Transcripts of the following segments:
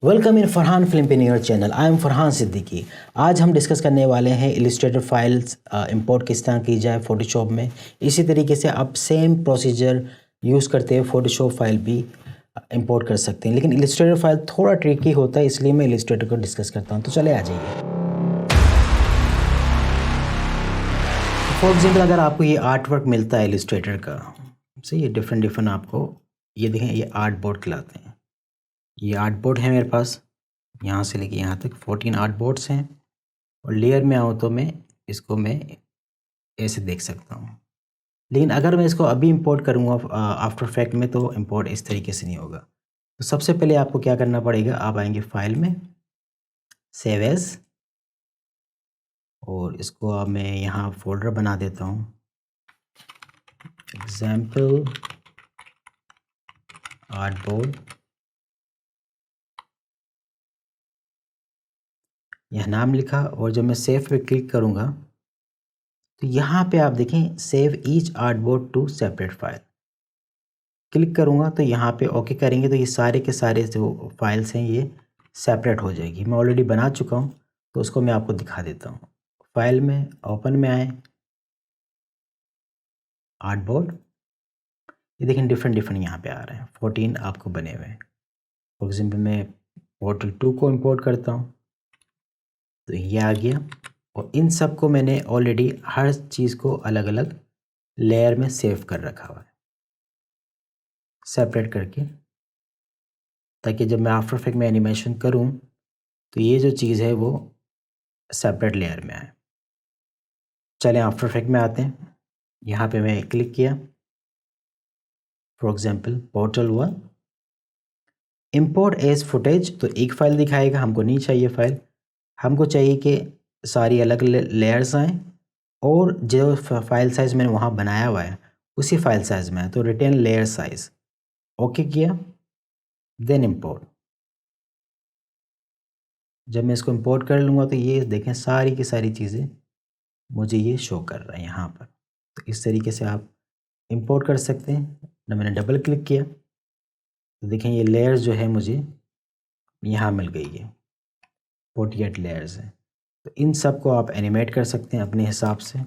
Welcome in Farhan film pioneer channel. I am Farhan Siddiqui. आज हम discuss करने वाले हैं इलस्ट्रेटर फाइल्स इंपोर्ट किस तरह की जाए फ़ोटोशॉप में। इसी तरीके से आप सेम प्रोसीजर यूज़ करते हुए फ़ोटोशॉप फाइल भी इंपोर्ट कर सकते हैं, लेकिन इलस्ट्रेटर फाइल थोड़ा ट्रिकी होता है, इसलिए मैं इलस्ट्रेटर को डिस्कस करता हूँ। तो चले आ जाइए। फॉर एग्जाम्पल अगर आपको ये आर्ट वर्क मिलता है इलस्ट्रेटर का, सही है, डिफरेंट डिफरेंट आपको ये देखें, ये आर्ट बोर्ड कहलाते हैं। ये आर्ट बोर्ड है मेरे पास, यहाँ से लेके यहाँ तक 14 आर्ट बोर्ड्स हैं। और लेयर में आऊँ तो मैं ऐसे देख सकता हूँ। लेकिन अगर मैं इसको अभी इंपोर्ट करूँगा आफ्टर इफेक्ट में, तो इंपोर्ट इस तरीके से नहीं होगा। तो सबसे पहले आपको क्या करना पड़ेगा, आप आएंगे फाइल में, सेव एज, और इसको अब मैं यहाँ फोल्डर बना देता हूँ, एग्जाम्पल आर्ट बोर्ड। यह नाम लिखा, और जब मैं सेव पे क्लिक करूँगा तो यहाँ पे आप देखें save each art board to separate file. Click करूँगा तो यहाँ पे ओके करेंगे तो ये सारे के सारे जो फाइल्स हैं ये सेपरेट हो जाएगी। मैं ऑलरेडी बना चुका हूँ, तो उसको मैं आपको दिखा देता हूँ। फाइल में ओपन में आए, आर्ट बोर्ड, ये देखें डिफरेंट डिफरेंट यहाँ पे आ रहे हैं, 14 आपको बने हुए हैं। फॉर एग्जाम्पल मैं पोर्टल 2 को इम्पोर्ट करता हूँ, तो ये आ गया। और इन सब को मैंने ऑलरेडी हर चीज़ को अलग अलग लेयर में सेव कर रखा हुआ है, सेपरेट करके, ताकि जब मैं आफ्टर इफेक्ट में एनिमेशन करूं तो ये जो चीज़ है वो सेपरेट लेयर में आए। चलें आफ्टर इफेक्ट में आते हैं। यहाँ पे मैं क्लिक किया, for example portal 1, import as footage, तो एक फ़ाइल दिखाएगा, हमको नहीं चाहिए फ़ाइल, हमको चाहिए कि सारी अलग लेयर्स आएँ और जो फाइल साइज़ मैंने वहाँ बनाया हुआ है उसी फाइल साइज़ में है, तो रिटेन लेयर साइज़, ओके किया, देन इंपोर्ट। जब मैं इसको इंपोर्ट कर लूँगा तो ये देखें सारी की सारी चीज़ें मुझे ये शो कर रहा है यहाँ पर। तो इस तरीके से आप इंपोर्ट कर सकते हैं। जब मैंने डबल क्लिक किया तो देखें ये लेयर्स जो है मुझे यहाँ मिल गई है, 48 लेयर्स हैं। तो इन सब को आप एनिमेट कर सकते हैं अपने हिसाब से।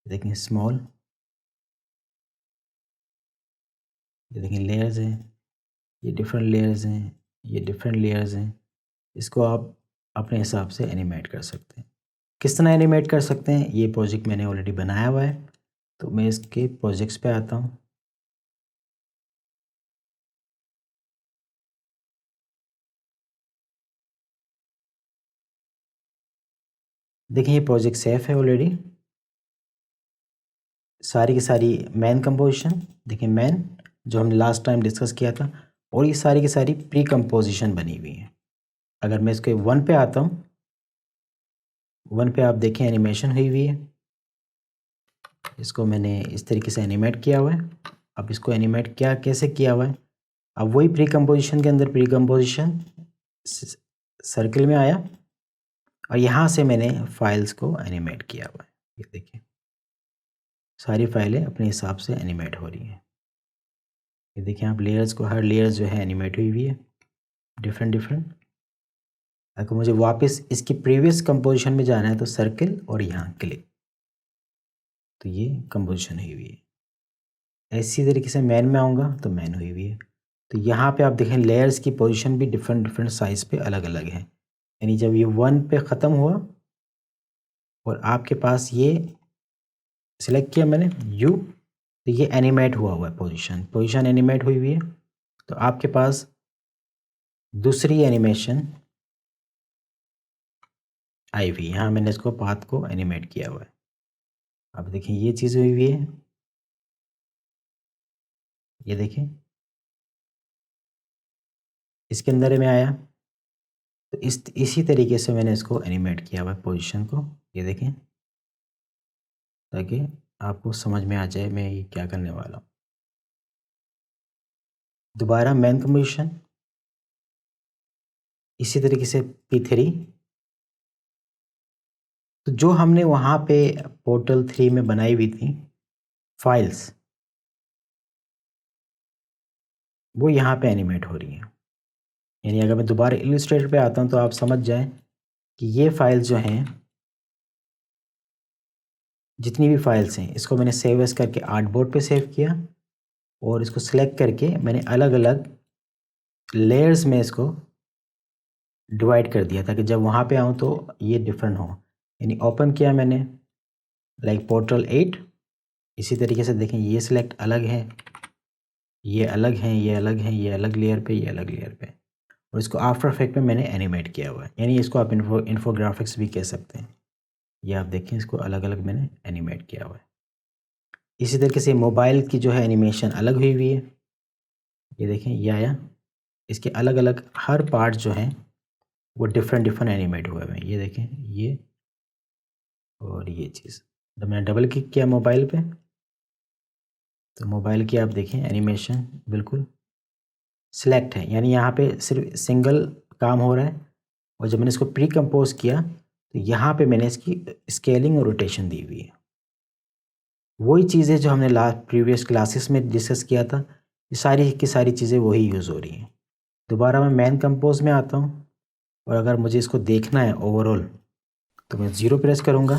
देखें स्मॉल, ये देखें लेयर्स हैं, ये डिफरेंट लेयर्स हैं, ये डिफरेंट लेयर्स हैं। इसको आप अपने हिसाब से एनिमेट कर सकते हैं। किस तरह एनिमेट कर सकते हैं, ये प्रोजेक्ट मैंने ऑलरेडी बनाया हुआ है, तो मैं इसके प्रोजेक्ट्स पे आता हूँ। देखिए ये प्रोजेक्ट सेफ है ऑलरेडी। सारी की सारी मैन कंपोजिशन, देखिए मैन जो हमने लास्ट टाइम डिस्कस किया था, और ये सारी की सारी प्री कंपोजिशन बनी हुई है। अगर मैं इसके 1 पे आता हूँ, 1 पे आप देखें एनिमेशन हुई हुई है, इसको मैंने इस तरीके से एनिमेट किया हुआ है। अब इसको एनिमेट क्या कैसे किया हुआ है, अब वही प्री कंपोजिशन के अंदर प्री कंपोजिशन सर्किल में आया और यहाँ से मैंने फाइल्स को एनिमेट किया हुआ है। ये देखिए सारी फाइलें अपने हिसाब से एनिमेट हो रही हैं। ये देखिए आप लेयर्स को, हर लेयर्स जो है एनिमेट हुई हुई है, डिफरेंट डिफरेंट। अगर मुझे वापस इसकी प्रीवियस कंपोजिशन में जाना है तो सर्किल और यहाँ क्लिक, तो ये कंपोजिशन हुई हुई है। इसी तरीके से मैन में आऊँगा तो मैन हुई हुई है। तो यहाँ पे आप देखें लेयर्स की पोजीशन भी डिफरेंट डिफरेंट साइज़ पे अलग अलग है। यानी जब ये 1 पे ख़त्म हुआ और आपके पास ये सिलेक्ट किया मैंने यू, तो ये एनिमेट हुआ हुआ है, पोजीशन एनिमेट हुई हुई है। तो आपके पास दूसरी एनिमेशन आई हुई, यहाँ मैंने इसको पाथ को एनिमेट किया हुआ है। अब देखिए ये चीज़ हुई हुई है, ये देखें इसके अंदर में आया, तो इसी तरीके से मैंने इसको एनिमेट किया हुआ है पोजीशन को, ये देखें, ताकि आपको समझ में आ जाए मैं ये क्या करने वाला हूँ। दोबारा मैन कंपोजिशन, इसी तरीके से P3, तो जो हमने वहाँ पे पोर्टल 3 में बनाई हुई थी फाइल्स, वो यहाँ पे एनिमेट हो रही हैं। यानी अगर मैं दोबारा इलस्ट्रेटर पे आता हूँ तो आप समझ जाएं कि ये फाइल जो हैं, जितनी भी फाइल्स हैं, इसको मैंने सेव एज करके आर्टबोर्ड पे सेव किया और इसको सिलेक्ट करके मैंने अलग अलग लेयर्स में इसको डिवाइड कर दिया ताकि जब वहाँ पे आऊँ तो ये डिफरेंट हो। यानी ओपन किया मैंने लाइक पोर्टल 8, इसी तरीके से देखें ये सिलेक्ट अलग है, ये अलग हैं, ये अलग हैं, ये अलग लेयर पे, ये अलग लेयर पे, और इसको आफ्टर इफेक्ट में मैंने एनिमेट किया हुआ है। यानी इसको आप इन्फोग्राफिक्स भी कह सकते हैं। ये आप देखें, इसको अलग अलग मैंने एनिमेट किया हुआ है। इसी तरीके से मोबाइल की जो है एनिमेशन अलग हुई हुई है। ये देखें, ये आया, इसके अलग अलग हर पार्ट जो हैं वो डिफरेंट डिफरेंट एनिमेट हुए हुए हैं। ये देखें, ये और ये चीज़। जब मैंने डबल क्लिक किया मोबाइल पे तो मोबाइल की आप देखें एनिमेशन बिल्कुल सिलेक्ट है, यानी यहाँ पे सिर्फ सिंगल काम हो रहा है। और जब मैंने इसको प्री कंपोज किया तो यहाँ पे मैंने इसकी स्केलिंग और रोटेशन दी हुई है। वही चीज़ें जो हमने प्रीवियस क्लासेस में डिस्कस किया था, ये सारी की सारी चीज़ें वही यूज़ हो रही हैं। दोबारा मैं मैन कंपोज में आता हूँ और अगर मुझे इसको देखना है ओवरऑल तो मैं 0 प्रेस करूँगा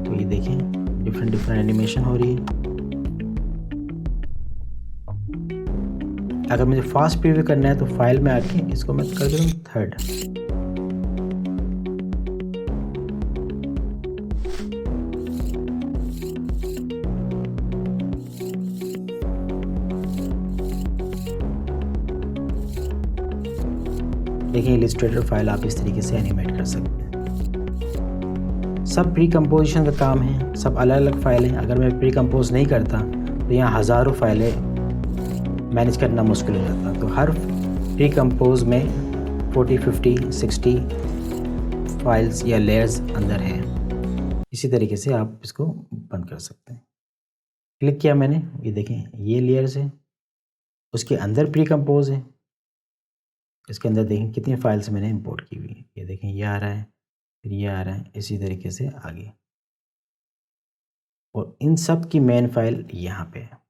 तो ये देखें डिफरेंट डिफरेंट एनिमेशन हो रही है। अगर मुझे फास्ट प्रीव्यू करना है तो फाइल में आके इसको मैं कर दूँ 3rd। देखिए इलस्ट्रेटर फाइल आप इस तरीके से एनिमेट कर सकते हैं। सब प्री कंपोजिशन का काम है, सब अलग अलग फाइलें। अगर मैं प्री कंपोज नहीं करता तो यहाँ हज़ारों फाइलें मैनेज करना मुश्किल हो जाता। तो हर प्री कंपोज में 40, 50, 60 फाइल्स या लेयर्स अंदर हैं। इसी तरीके से आप इसको बंद कर सकते हैं। क्लिक किया मैंने, ये देखें ये लेयर्स है, उसके अंदर प्री कंपोज है, इसके अंदर देखें कितनी फाइल्स मैंने इंपोर्ट की हुई है। ये देखें ये आ रहा है, फिर ये आ रहा है, इसी तरीके से आगे, और इन सब की मेन फाइल यहाँ पे है।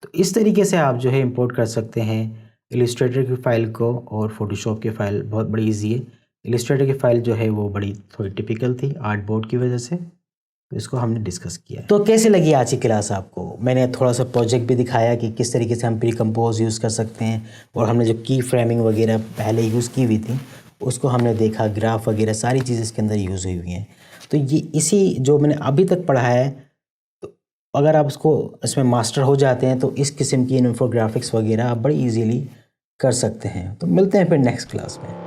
तो इस तरीके से आप जो है इंपोर्ट कर सकते हैं इलस्ट्रेटर की फ़ाइल को, और फोटोशॉप की फ़ाइल बहुत बड़ी इजी है। इलस्ट्रेटर की फ़ाइल जो है वो बड़ी थोड़ी टिपिकल थी आर्टबोर्ड की वजह से, तो इसको हमने डिस्कस किया। तो कैसे लगी आज की क्लास आपको? मैंने थोड़ा सा प्रोजेक्ट भी दिखाया कि किस तरीके से हम प्री कंपोज यूज़ कर सकते हैं, और हमने जो की फ्रेमिंग वगैरह पहले यूज़ की हुई थी उसको हमने देखा, ग्राफ वगैरह सारी चीज़ें इसके अंदर यूज़ हुई हुई हैं। तो ये इसी जो मैंने अभी तक पढ़ा है, तो अगर आप उसको इसमें मास्टर हो जाते हैं तो इस किस्म की इन्फोग्राफिक्स वगैरह आप बड़ी इजीली कर सकते हैं। तो मिलते हैं फिर नेक्स्ट क्लास में।